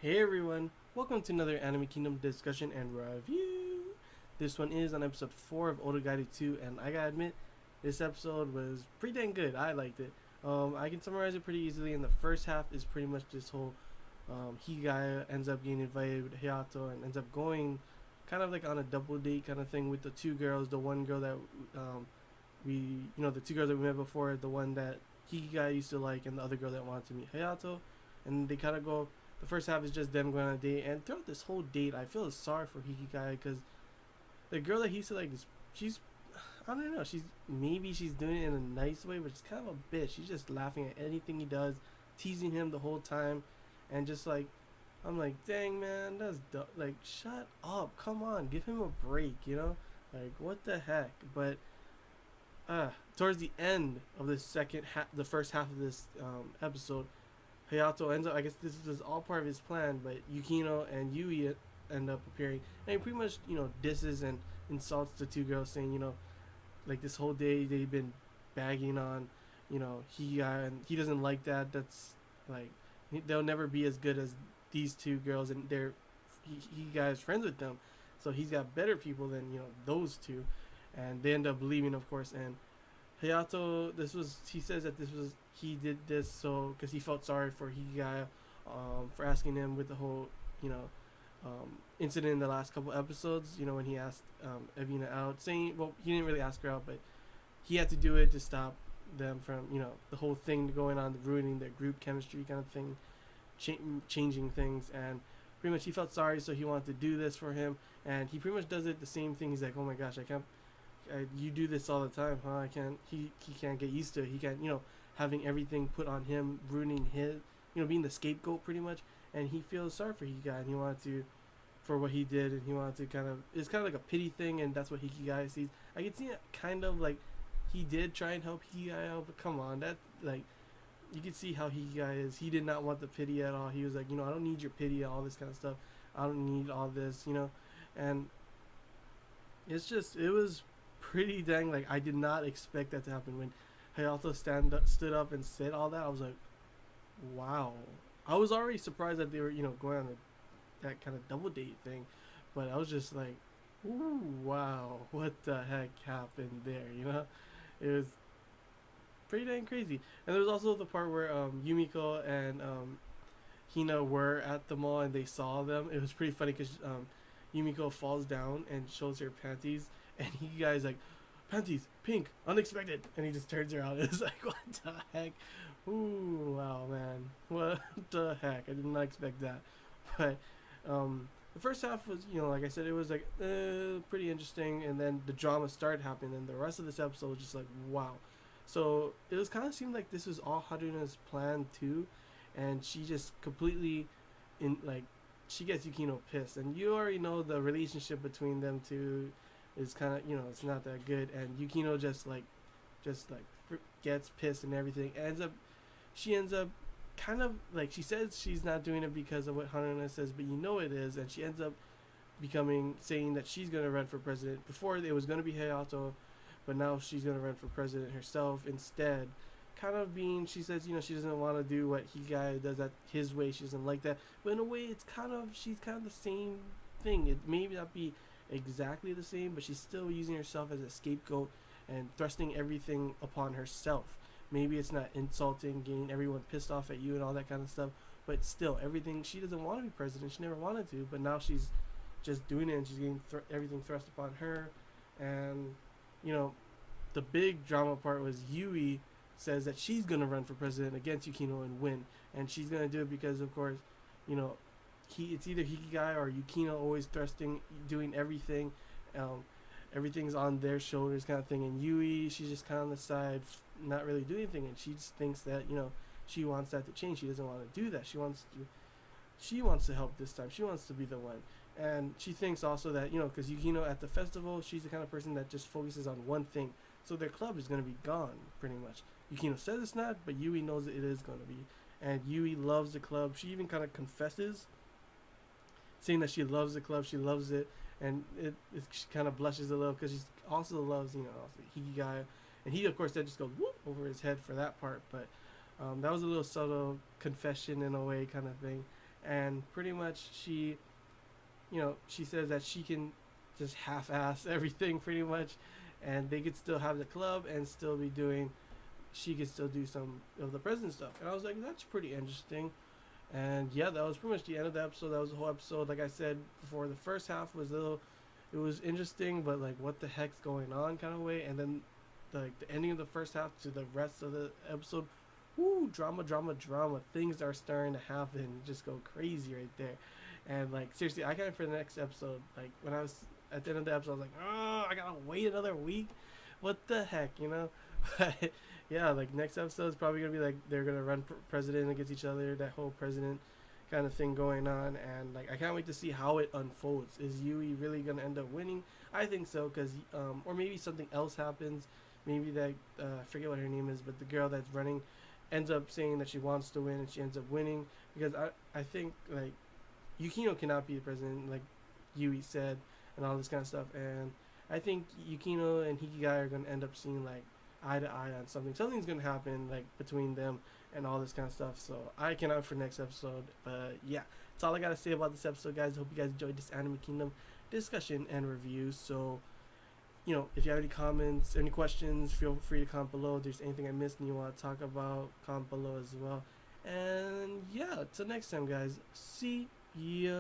Hey everyone, welcome to another Anime Kingdom discussion and review. This one is on episode 4 of Otogairi 2, and I gotta admit, this episode was pretty dang good. I liked it. I can summarize it pretty easily. In the first half is pretty much this whole Higaya ends up getting invited with Hayato and ends up going kind of like on a double date kind of thing with the two girls. The one girl that the two girls that we met before, the one that Higaya used to like, and the other girl that wanted to meet Hayato, and they kind of go. The first half is just them going on a date, and throughout this whole date, I feel sorry for Hikigai because the girl that he used to like, she's, I don't know, she's doing it in a nice way, but she's kind of a bitch. She's just laughing at anything he does, teasing him the whole time, and just like, I'm like, dang man, that's like, shut up, come on, give him a break, like what the heck? But towards the end of the first half of this episode, Hayato ends up. I guess this is all part of his plan, but Yukino and Yui end up appearing, and he pretty much disses and insults the two girls, saying like this whole day they've been bagging on he and he doesn't like that. That's like they'll never be as good as these two girls, and he guys friends with them, so he's got better people than those two, and they end up leaving, of course. And Hayato, he says that this was he did this so because he felt sorry for Higaya, for asking him with the whole incident in the last couple episodes. When he asked Evina out, saying, well, he didn't really ask her out, but he had to do it to stop them from the whole thing going on, ruining their group chemistry kind of thing, changing things, and pretty much he felt sorry, so he wanted to do this for him, and he pretty much does it the same thing. He's like, oh my gosh, I can't you do this all the time, huh? I can't. He can't get used to it. He can't. Having everything put on him, ruining his. Being the scapegoat pretty much, and he feels sorry for Hikigai, and he wanted to, for what he did, and he wanted to kind of. It's kind of like a pity thing, and that's what Hikigai sees. I can see it kind of like, he did try and help Hikigai out, but come on, that like. You can see how Hikigai is. He did not want the pity at all. He was like, I don't need your pity, all this kind of stuff. I don't need all this, and it was pretty dang, like I did not expect that to happen. When Hayato stood up and said all that, I was like, wow. I was already surprised that they were going on that kind of double date thing, but I was just like, ooh, wow, what the heck happened there? It was pretty dang crazy. And there was also the part where Yumiko and Hina were at the mall and they saw them. It was pretty funny because Yumiko falls down and shows her panties, and he guy's like, panties, pink, unexpected, and he just turns her out. It's like, what the heck? Ooh, wow, man, what the heck? I did not expect that. But the first half was, like I said, it was like pretty interesting, and then the drama started happening, and the rest of this episode was just like, wow. So it was kind of seemed like this was all Haruna's plan too, and she just completely in like she gets Yukino pissed, and you already know the relationship between them two is kind of it's not that good, and Yukino just like gets pissed and everything. She ends up kind of like, she says she's not doing it because of what Haruna says, but it is, and she ends up saying that she's gonna run for president. Before it was gonna be Hayato, but now she's gonna run for president herself instead. Kind of being, she says, she doesn't want to do what Higai does at his way. She doesn't like that. But in a way, she's kind of the same thing. It may not be exactly the same, but she's still using herself as a scapegoat and thrusting everything upon herself. Maybe it's not insulting, getting everyone pissed off at you and all that kind of stuff, but still, everything, she doesn't want to be president. She never wanted to, but now she's just doing it, and she's getting everything thrust upon her. And the big drama part was Yui says that she's gonna run for president against Yukino and win, and she's gonna do it because, of course, it's either Hikigai or Yukino always thrusting, doing everything, everything's on their shoulders kind of thing, and Yui, she's just kind of on the side, not really doing anything, and she just thinks that she wants that to change. She doesn't want to do that. She wants to help this time. She wants to be the one. And she thinks also that, because Yukino at the festival, she's the kind of person that just focuses on one thing. So their club is going to be gone, pretty much. Yukino says it's not, but Yui knows that it is going to be. And Yui loves the club. She even kind of confesses, saying that she loves the club. She loves it. And she kind of blushes a little because she also loves, Hikigai. And he, of course, then just goes whoop over his head for that part. But that was a little subtle confession in a way kind of thing. and pretty much she, she says that she can just half-ass everything pretty much, and they could still have the club and still be doing. She could still do some of the president stuff, and I was like, that's pretty interesting. And yeah, that was pretty much the end of the episode. That was the whole episode. Like I said before, the first half was a little, it was interesting, but like, what the heck's going on, kind of way. And then, like the ending of the first half to the rest of the episode, woo, drama, drama, drama. Things are starting to happen, just go crazy right there. And like seriously, I can't wait for the next episode. Like when I was at the end of the episode, I was like, oh, I gotta wait another week. What the heck? But yeah, like next episode is probably gonna be like they're gonna run president against each other, that whole president kind of thing going on, and like I can't wait to see how it unfolds. Is Yui really gonna end up winning? I think so, cause or maybe something else happens. Maybe that I forget what her name is, but the girl that's running ends up saying that she wants to win, and she ends up winning because I think like Yukino cannot be the president, like Yui said, and all this kind of stuff, and I think Yukino and Hikigai are gonna end up seeing like eye to eye on something. Something's gonna happen like between them and all this kind of stuff. So I cannot wait for next episode. But yeah, that's all I gotta say about this episode, guys. Hope you guys enjoyed this Anime Kingdom discussion and review. So if you have any comments, any questions, feel free to comment below. If there's anything I missed and you want to talk about, comment below as well. And yeah, till next time, guys. See ya.